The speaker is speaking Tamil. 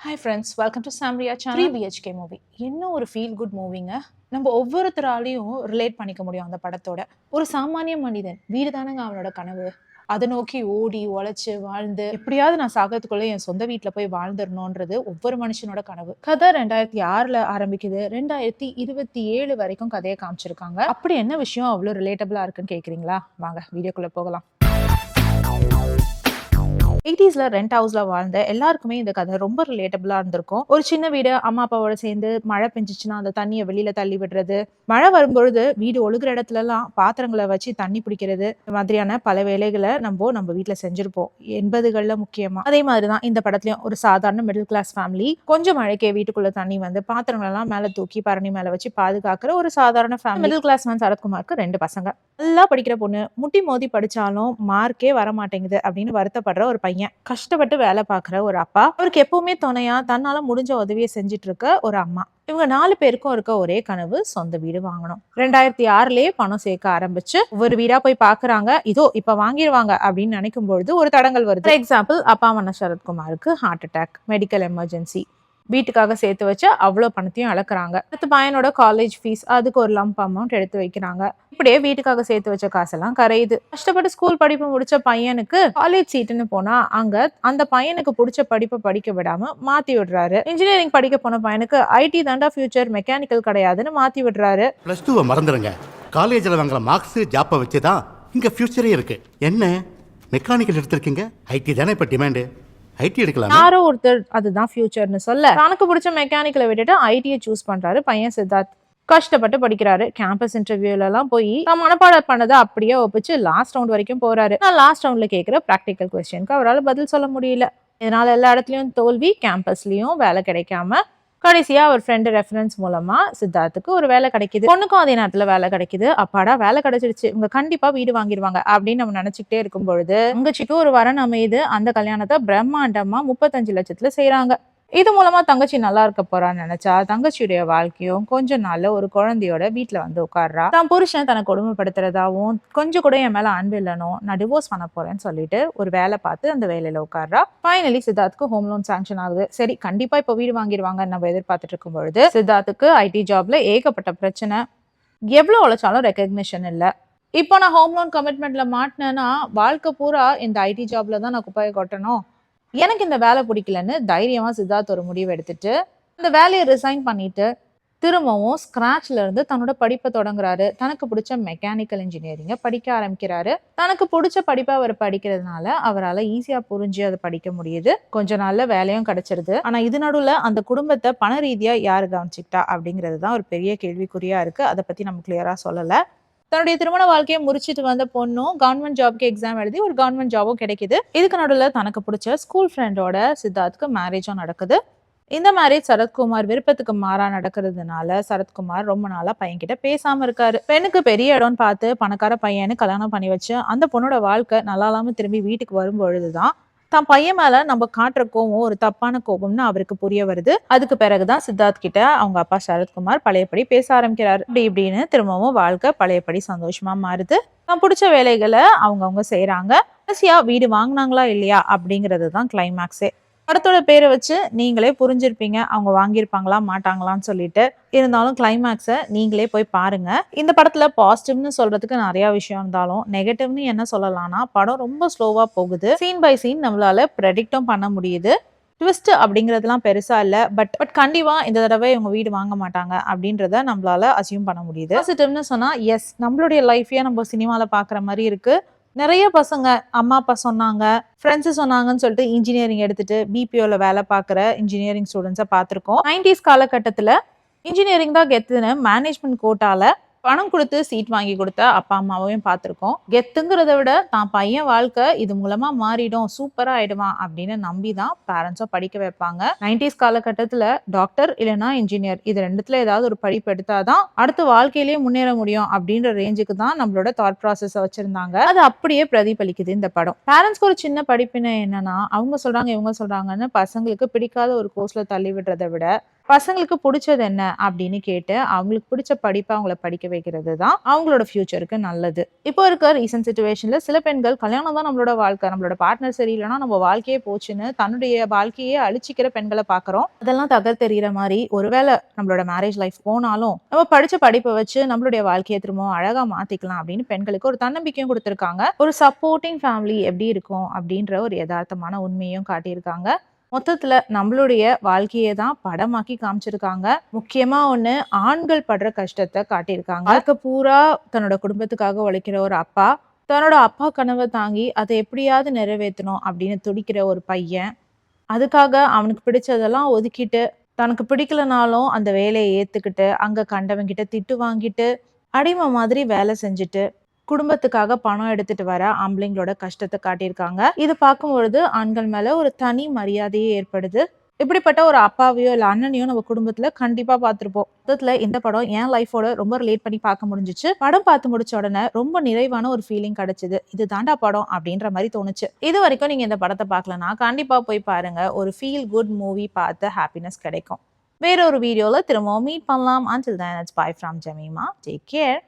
Hi friends, welcome to Samriya channel. 3 BHK movie என்ன ஒரு ஃபீல் குட் மூவிங்க. நம்ம ஒவ்வொருத்தராலையும் ரிலேட் பண்ணிக்க முடியும் அந்த படத்தோட. ஒரு சாமானிய மனிதன், வீடு தானங்க அவனோட கனவு. அதை நோக்கி ஓடி உழைச்சு வாழ்ந்து எப்படியாவது நான் சாகிறதுக்குள்ள என் சொந்த வீட்டுல போய் வாழ்ந்துடணும்ன்றது ஒவ்வொரு மனுஷனோட கனவு. கதை 2006 ஆரம்பிக்குது. 2027 வரைக்கும் கதையை காமிச்சிருக்காங்க. அப்படி என்ன விஷயம் அவ்வளவு ரிலேட்டபிளா இருக்குன்னு கேக்குறீங்களா? வாங்க வீடியோக்குள்ள போகலாம். 80ஸ்ல ரெண்ட் ஹவுஸ்ல வாழ்ந்த எல்லாருக்குமே இந்த கதை ரொம்ப ரிலேட்டபிளா இருந்திருக்கும். ஒரு சின்ன வீடு, அம்மா அப்பாவோட சேர்ந்து மழை பெஞ்சிச்சுன்னா அந்த தண்ணியை வெளியில தள்ளி விடுறது, மழை வரும்பொழுது வீடு ஒழுகுற இடத்துல எல்லாம் பாத்திரங்களை வச்சு தண்ணி பிடிக்கிறது, இந்த மாதிரியான பல வேலைகளை நம்ம வீட்டுல செஞ்சிருப்போம் 80கள்ல முக்கியமா. அதே மாதிரிதான் இந்த படத்துலயும் ஒரு சாதாரண மிடில் கிளாஸ் ஃபேமிலி கொஞ்சம் மழைக்கே வீட்டுக்குள்ள தண்ணி வந்து பாத்திரங்கள் எல்லாம் மேல தூக்கி பரணி மேல வச்சு பாதுகாக்கிற ஒரு சாதாரண ஃபேமிலி. மிடில் கிளாஸ் மேன் சரத்குமாருக்கு 2 பசங்க. நல்லா படிக்கிற பொண்ணு, முட்டி மோதி படிச்சாலும் மார்க்கே வர மாட்டேங்குது அப்படின்னு வருத்தப்படுற ஒரு பையன், கஷ்டப்பட்டு வேலை பார்க்குற ஒரு அப்பா, அவருக்கு எப்பவுமே துணையா தன்னால முடிஞ்ச உதவியை செஞ்சுட்டு இருக்க ஒரு அம்மா. இவங்க 4 பேருக்கும் இருக்க ஒரே கனவு சொந்த வீடு வாங்கணும். 2006லயே பணம் சேர்க்க ஆரம்பிச்சு ஒரு வீடா போய் பாக்குறாங்க. இதோ இப்ப வாங்கிடுவாங்க அப்படின்னு நினைக்கும் பொழுது ஒரு தடங்கள் வருது. ஃபார் எக்ஸாம்பிள், அப்பா அண்ணா சரத்குமாருக்கு ஹார்ட் அட்டாக், மெடிக்கல் எமர்ஜென்சி. வீட்டுக்காக சேர்த்து வச்சு அவ்வளோ பணத்தையும் இழக்கிறாங்க. அடுத்து பையனோட காலேஜ் ஃபீஸ், அதுக்கு ஒரு லம்ப் அமௌண்ட் எடுத்து வைக்கிறாங்க. இப்படியே வீட்டுக்காக சேர்த்து வச்ச காசெல்லாம் கரையுது. கஷ்டப்பட்டு ஸ்கூல் படிப்பு முடிச்ச பையனுக்கு காலேஜ் சீட்டுன்னு போனா அங்க அந்த பையனுக்கு பிடிச்ச படிப்பை படிக்க விடாம மாத்தி விடுறாரு. இன்ஜினியரிங் படிக்க போன பையனுக்கு ஐடி தாண்டா ஃபியூச்சர், மெக்கானிக்கல் கிடையாதுன்னு மாத்தி விடுறாரு. பிளஸ் 2 மறந்துடுங்க. காலேஜில் வாங்குற மார்க்ஸ் ஜாப்பை வச்சுதான் இங்க ஃபியூச்சரே இருக்கு. என்ன மெக்கானிக்கல் எடுத்திருக்கீங்க? ஐடி தானே இப்ப டிமாண்டு, ஐடி எடுக்கலாம். யாரோ ஒருத்தர் அதுதான் ஃபியூச்சர்னு சொல்ல தனக்கு பிடிச்ச மெக்கானிக்கலை விட்டுட்டு ஐடியை சூஸ் பண்றாரு பையன் சித்தார்த். கஷ்டப்பட்டு படிக்கிறாரு. கேம்பஸ் இன்டர்வியூல எல்லாம் போய் மனப்பாடம் பண்ணதை அப்படியே ஒப்பிச்சு லாஸ்ட் ரவுண்ட் வரைக்கும் போறாரு. லாஸ்ட் ரவுண்ட்ல கேட்கிற ப்ராக்டிக்கல் கொஸ்டினுக்கு அவரால் பதில் சொல்ல முடியல. இதனால எல்லா இடத்துலயும் தோல்வி, கேம்பஸ்லயும் வேலை கிடைக்காம கடைசியா அவர் ஃப்ரெண்டு ரெஃபரன்ஸ் மூலமா சித்தார்த்துக்கு ஒரு வேலை கிடைக்குது. பொண்ணுக்கும் அதே நேரத்துல வேலை கிடைக்குது. அப்பாடா வேலை கிடைச்சிருச்சு, இவங்க கண்டிப்பா வீடு வாங்கிடுவாங்க அப்படின்னு நம்ம நினைச்சுக்கிட்டே இருக்கும் பொழுது தங்கச்சிக்கு ஒரு வரன் அமையுது. அந்த கல்யாணத்தை பிரம்மாண்டமா 35 லட்சத்துல செய்யறாங்க. இது மூலமா தங்கச்சி நல்லா இருக்க போறான்னு நினைச்சா தங்கச்சியுடைய வாழ்க்கையும் கொஞ்ச நாள்ல ஒரு குழந்தையோட வீட்டுல வந்து உட்கார்றா. தான் புருஷன் தனக்கு கொடுமைப்படுத்துறதாவும் கொஞ்சம் கூட என் மேல அன்பு இல்லனும், நான் டிவோர்ஸ் பண்ண போறேன்னு சொல்லிட்டு ஒரு வேலை பார்த்து அந்த வேலையில உட்கார்றா. ஃபைனலி சித்தார்த்துக்கு ஹோம் லோன் சாங்ஷன் ஆகுது. சரி, கண்டிப்பா இப்ப வீடு வாங்கிடுவாங்க நம்ம எதிர்பார்த்துட்டு இருக்கும் பொழுது சித்தார்த்துக்கு ஐடி ஜாப்ல ஏகப்பட்ட பிரச்சனை. எவ்வளவு உழைச்சாலும் ரெகக்னிஷன் இல்ல. இப்போ நான் ஹோம் லோன் கமிட்மெண்ட்ல மாட்டினேன்னா வாழ்க்கை பூரா இந்த ஐடி ஜாப்ல தான் நான் குப்பையை கொட்டணும். எனக்கு இந்த வேலை பிடிக்கலன்னு தைரியமா சித்தார்த் ஒரு முடிவு எடுத்துட்டு அந்த வேலையை ரிசைன் பண்ணிட்டு திரும்பவும் ஸ்கிராச்ல இருந்து தன்னோட படிப்பை தொடங்குறாரு. தனக்கு பிடிச்ச மெக்கானிக்கல் இன்ஜினியரிங்கை படிக்க ஆரம்பிக்கிறாரு. தனக்கு பிடிச்ச படிப்பை அவர் படிக்கிறதுனால அவரால் ஈஸியா புரிஞ்சு அதை படிக்க முடியுது. கொஞ்ச நாள்ல வேலையும் கிடைச்சிருது. ஆனா இது நடுவுல அந்த குடும்பத்தை பண ரீதியா யாரு கவனிச்சுக்கிட்டா அப்படிங்கிறது தான் ஒரு பெரிய கேள்விக்குறியா இருக்கு. அதை பத்தி நம்ம கிளியரா சொல்லல. தன்னுடைய திருமண வாழ்க்கையை முறிச்சிட்டு வந்த பொண்ணும் கவர்மெண்ட் ஜாப்க்கு எக்ஸாம் எழுதி ஒரு கவர்மெண்ட் ஜாபும் கிடைக்குது. இதுக்கு நடுவில் தனக்கு பிடிச்ச ஸ்கூல் ஃப்ரெண்டோட சித்தார்த்துக்கு மேரேஜும் நடக்குது. இந்த மேரேஜ் சரத்குமார் விருப்பத்துக்கு மாறா நடக்கிறதுனால சரத்குமார் ரொம்ப நாளா பையன்கிட்ட பேசாம இருக்காரு. பெண்ணுக்கு பெரிய இடம்னு பார்த்து பணக்கார பையனு கல்யாணம் பண்ணி வச்சு அந்த பொண்ணோட வாழ்க்கை நல்லா இல்லாம திரும்பி வீட்டுக்கு வரும்பொழுதுதான் தான் பையன் மேல நம்ம காட்டுற கோவம் ஒரு தப்பான கோபம்னு அவருக்கு புரிய வருது. அதுக்கு பிறகுதான் சித்தார்த் கிட்ட அவங்க அப்பா சரத்குமார் பழையபடி பேச ஆரம்பிக்கிறாரு. இப்படின்னு திரும்பவும் வாழ்க்கை பழையபடி சந்தோஷமா மாறுது. தான் பிடிச்ச வேலைகளை அவங்க செய்யறாங்க. கடைசியா வீடு வாங்கினாங்களா இல்லையா அப்படிங்கிறது தான் கிளைமேக்ஸே. படத்தோட பேரை வச்சு நீங்களே புரிஞ்சிருப்பீங்க அவங்க வாங்கியிருப்பாங்களா மாட்டாங்களான்னு சொல்லிட்டு. இருந்தாலும் கிளைமேக்ஸை நீங்களே போய் பாருங்க. இந்த படத்துல பாசிட்டிவ்னு சொல்றதுக்கு நிறைய விஷயம் இருந்தாலும் நெகட்டிவ்னு என்ன சொல்லலாம்னா படம் ரொம்ப ஸ்லோவா போகுது. சீன் பை சீன் நம்மளால ப்ரெடிக்டும் பண்ண முடியுது. ட்விஸ்ட் அப்படிங்கிறதுலாம் பெருசா இல்ல. பட் கண்டிப்பா இந்த தடவை இவங்க வீடு வாங்க மாட்டாங்க அப்படின்றத நம்மளால அசியூம் பண்ண முடியுது. பாசிட்டிவ்னு சொன்னா எஸ், நம்மளுடைய லைஃபையே நம்ம சினிமால பாக்குற மாதிரி இருக்கு. நிறைய பசங்க அம்மா அப்பா சொன்னாங்க, ஃப்ரெண்ட்ஸு சொன்னாங்கன்னு சொல்லிட்டு இன்ஜினியரிங் எடுத்துட்டு பிபிஓல வேலை பார்க்குற இன்ஜினியரிங் ஸ்டூடெண்ட்ஸை பார்த்துருக்கோம். 90s காலகட்டத்தில் இன்ஜினியரிங் தான் கெத்துன்னு மேனேஜ்மெண்ட் கோட்டால பணம் கொடுத்து சீட் வாங்கி கொடுத்த அப்பா அம்மாவையும் பார்த்துருக்கோம். கெத்துங்கிறத விட தான் பையன் வாழ்க்கை இது மூலமா மாறிடும், சூப்பரா ஆயிடுவான் அப்படின்னு நம்பி தான் பேரண்ட்ஸும் படிக்க வைப்பாங்க. 90s காலகட்டத்துல டாக்டர் இல்லைன்னா இன்ஜினியர் இது ரெண்டுத்துல ஏதாவது ஒரு படிப்பு எடுத்தாதான் அடுத்த வாழ்க்கையிலேயே முன்னேற முடியும் அப்படின்ற ரேஞ்சுக்கு தான் நம்மளோட தாட் ப்ராசஸ் வச்சிருந்தாங்க. அது அப்படியே பிரதிபலிக்குது இந்த படம். பேரண்ட்ஸ்க்கு ஒரு சின்ன படிப்பினை என்னன்னா அவங்க சொல்றாங்க இவங்க சொல்றாங்கன்னு பசங்களுக்கு பிடிக்காத ஒரு கோர்ஸ்ல தள்ளி விடுறதை விட பசங்களுக்கு பிடிச்சது என்ன அப்படின்னு கேட்டு அவங்களுக்கு பிடிச்ச படிப்பை அவங்கள படிக்க வைக்கிறது தான் அவங்களோட ஃபியூச்சருக்கு நல்லது. இப்போ இருக்க ரீசன்ட் சிச்சுவேஷன்ல சில பெண்கள் கல்யாணம் தான் நம்மளோட வாழ்க்கை, நம்மளோட பார்ட்னர் சரியில்லைன்னா நம்ம வாழ்க்கையே போச்சுன்னு தன்னுடைய வாழ்க்கையே அழிச்சிக்கிற பெண்களை பாக்குறோம். அதெல்லாம் தகர்த்தெறிகிற மாதிரி ஒருவேளை நம்மளோட மேரேஜ் லைஃப் போனாலும் நம்ம படிச்ச படிப்பை வச்சு நம்மளுடைய வாழ்க்கையை திரும்பவும் அழகா மாத்திக்கலாம் அப்படின்னு பெண்களுக்கு ஒரு தன்னம்பிக்கையும் கொடுத்திருக்காங்க. ஒரு சப்போர்ட்டிங் ஃபேமிலி எப்படி இருக்கும் அப்படின்ற ஒரு யதார்த்தமான உண்மையும் காட்டியிருக்காங்க. மொத்தத்துல நம்மளுடைய வாழ்க்கையை தான் படமாக்கி காமிச்சிருக்காங்க. முக்கியமா ஒண்ணு, ஆண்கள் படுற கஷ்டத்தை காட்டியிருக்காங்க. வாழ்க்கை பூரா தன்னோட குடும்பத்துக்காக உழைக்கிற ஒரு அப்பா, தன்னோட அப்பா கனவை தாங்கி அதை எப்படியாவது நிறைவேற்றணும் அப்படின்னு துடிக்கிற ஒரு பையன், அதுக்காக அவனுக்கு பிடிச்சதெல்லாம் ஒதுக்கிட்டு தனக்கு பிடிக்கலனாலும் அந்த வேலையை ஏத்துக்கிட்டு அங்க கண்டவங்கிட்ட திட்டு வாங்கிட்டு அடிமை மாதிரி வேலை செஞ்சுட்டு குடும்பத்துக்காக பணம் எடுத்துட்டு வர ஆம்பளைங்களோட கஷ்டத்தை காட்டியிருக்காங்க. இது பார்க்கும்பொழுது ஆண்கள் மேல ஒரு தனி மரியாதையே ஏற்படுது. இப்படிப்பட்ட ஒரு அப்பாவையோ இல்ல அண்ணனையோ நம்ம குடும்பத்துல கண்டிப்பா பார்த்திருப்போம். மொத்தத்துல இந்த படம் என் லைஃபோட ரொம்ப ரிலேட் பண்ணி பார்க்க முடிஞ்சுச்சு. படம் பார்த்து முடிச்ச உடனே ரொம்ப நிறைவான ஒரு ஃபீலிங் கிடைச்சது. இது தாண்டா படம் அப்படின்ற மாதிரி தோணுச்சு. இது வரைக்கும் நீங்க இந்த படத்தை பார்க்கலன்னா கண்டிப்பா போய் பாருங்க. ஒரு ஃபீல் குட் மூவி பார்த்த ஹாப்பினஸ் கிடைக்கும். வேற ஒரு வீடியோல திரும்பவும் மீட் பண்ணலாம். Until then, it's bye from Jamima. Take care.